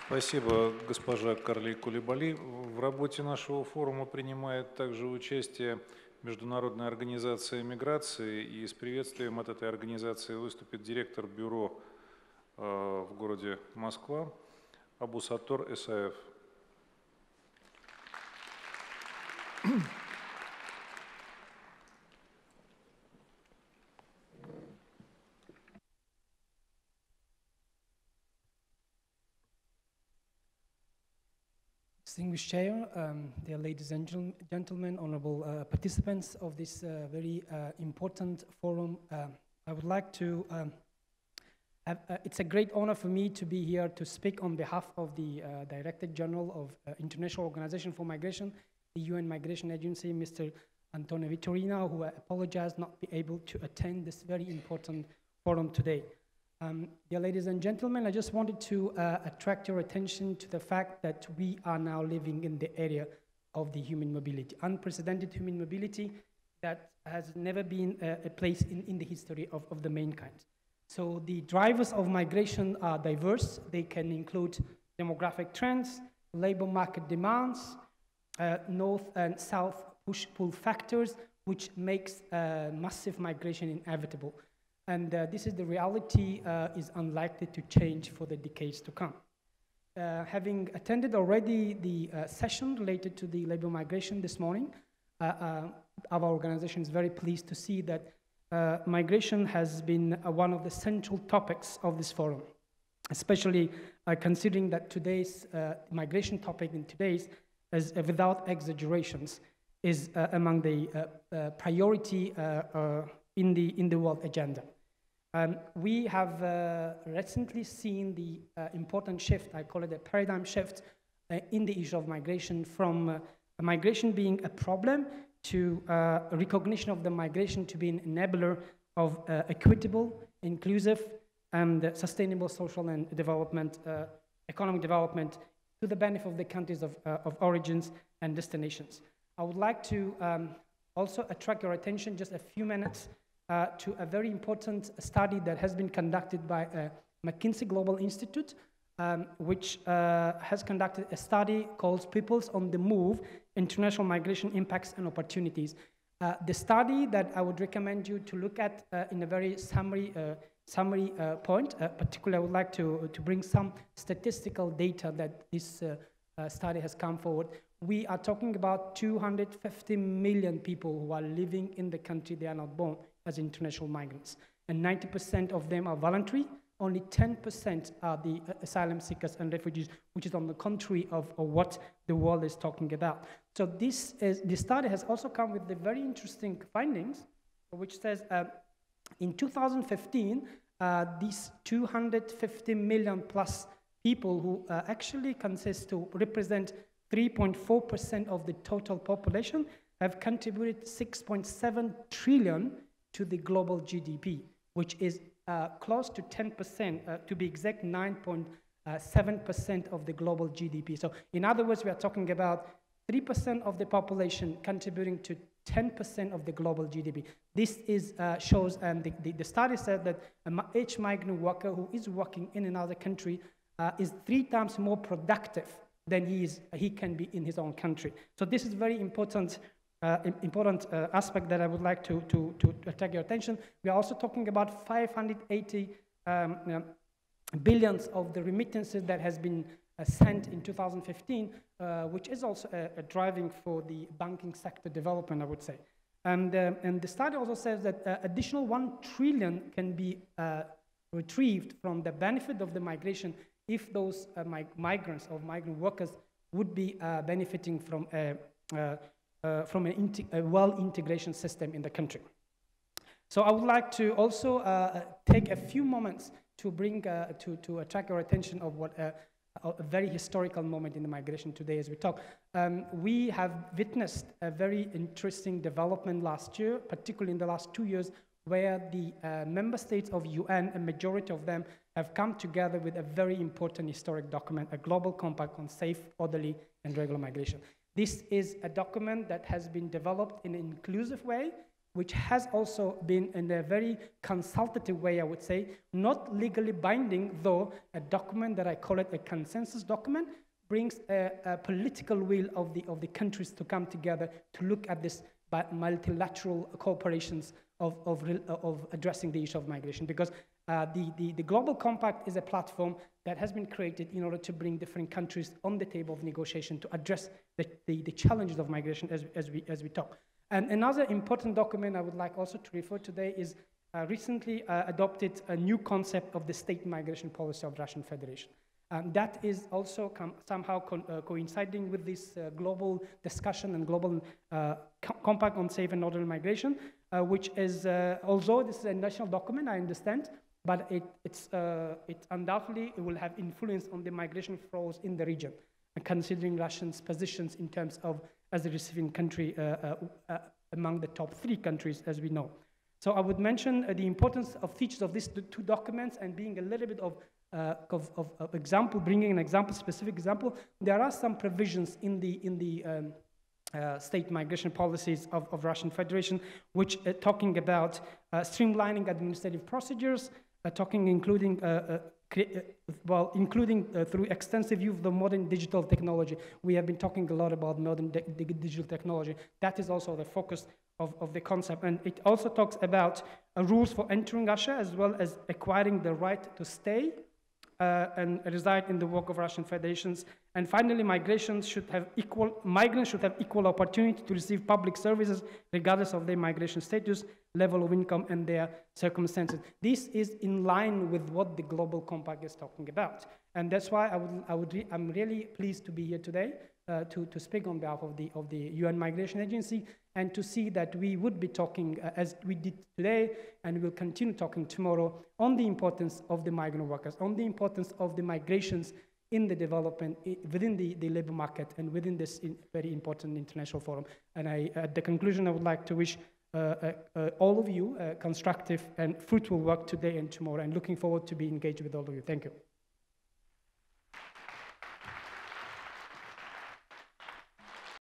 Спасибо, госпожа Карли Кулибали. В работе нашего форума принимает также участие Международная организация миграции, и с приветствием от этой организации выступит директор бюро в городе Москва Абусаттор Эсаев. Distinguished Chair, dear ladies and gentlemen, honorable participants of this very important forum, I would like to it's a great honor for me to be here to speak on behalf of the Director General of International Organization for Migration, the UN Migration Agency, Mr. Antonio Vitorino, who apologized not be able to attend this very important forum today. Dear ladies and gentlemen, I just wanted to attract your attention to the fact that we are now living in the area of the human mobility, unprecedented human mobility that has never been a place in the history of the mankind. So the drivers of migration are diverse. They can include demographic trends, labor market demands, north and south push-pull factors, which makes massive migration inevitable. And this is the reality is unlikely to change for the decades to come. Having attended already the session related to the labor migration this morning, our organization is very pleased to see that migration has been one of the central topics of this forum, especially considering that today's migration topic in today's, as without exaggerations, is among the priority in the world agenda. We have recently seen the important shift, I call it a paradigm shift, in the issue of migration from migration being a problem to recognition of the migration to be an enabler of equitable, inclusive, and sustainable social and development, economic development to the benefit of the countries of origins and destinations. I would like to also attract your attention just a few minutes to a very important study that has been conducted by McKinsey Global Institute, which has conducted a study called Peoples on the Move, International Migration Impacts and Opportunities. The study that I would recommend you to look at in a very summary point, particularly I would like to bring some statistical data that this study has come forward. We are talking about 250 million people who are living in the country they are not born as international migrants. And 90% of them are voluntary. Only 10% are the asylum seekers and refugees, which is on the contrary of what the world is talking about. So this study has also come with the very interesting findings, which says in 2015, these 250 million plus people who actually consist to represent 3.4% of the total population have contributed 6.7 trillion to the global GDP, which is close to 10%, to be exact, 9.7% of the global GDP. So in other words, we are talking about 3% of the population contributing to 10% of the global GDP. This is, shows, and the study said that each migrant worker who is working in another country is 3 times more productive than he can be in his own country. So this is very important aspect that I would like to attract your attention. We are also talking about 580 billions of the remittances that has been sent in 2015, which is also a driving for the banking sector development, I would say. And the study also says that additional 1 trillion can be retrieved from the benefit of the migration if those migrants or migrant workers would be benefiting from a well-integration system in the country. So I would like to also take a few moments to bring, to attract your attention of what a very historical moment in the migration today as we talk. We have witnessed a very interesting development last year, particularly in the last 2 years, where the member states of UN, a majority of them, have come together with a very important historic document, a global compact on safe, orderly, and regular migration. This is a document that has been developed in an inclusive way, which has also been in a very consultative way, I would say, not legally binding, though a document that I call it a consensus document, brings a political will of the countries to come together to look at this multilateral cooperations of addressing the issue of migration. Because the Global Compact is a platform that has been created in order to bring different countries on the table of negotiation to address the challenges of migration as we talk. And another important document I would like also to refer today is recently adopted a new concept of the state migration policy of Russian Federation. That is also somehow coinciding with this global discussion and global compact on safe and orderly migration, which is, although this is a national document, I understand, but it undoubtedly will have influence on the migration flows in the region, considering Russia's positions in terms of as a receiving country among the top 3 countries, as we know. So I would mention the importance of features of these 2 documents and being a little bit of example, bringing an example, specific example. There are some provisions in the state migration policies of Russian Federation, which talking about streamlining administrative procedures, including through extensive use of the modern digital technology. We have been talking a lot about modern digital technology. That is also the focus of the concept. And it also talks about rules for entering Russia, as well as acquiring the right to stay and reside in the work of Russian Federations. And finally, migrants should have equal opportunity to receive public services, regardless of their migration status, level of income, and their circumstances. This is in line with what the Global Compact is talking about. And that's why I'm really pleased to be here today to speak on behalf of the UN Migration Agency, and to see that we would be talking, as we did today, and we'll continue talking tomorrow, on the importance of the migrant workers, on the importance of the migrations in the development within the labor market and within this very important international forum. And at the conclusion, I would like to wish all of you constructive and fruitful work today and tomorrow, and looking forward to be engaged with all of you. Thank you.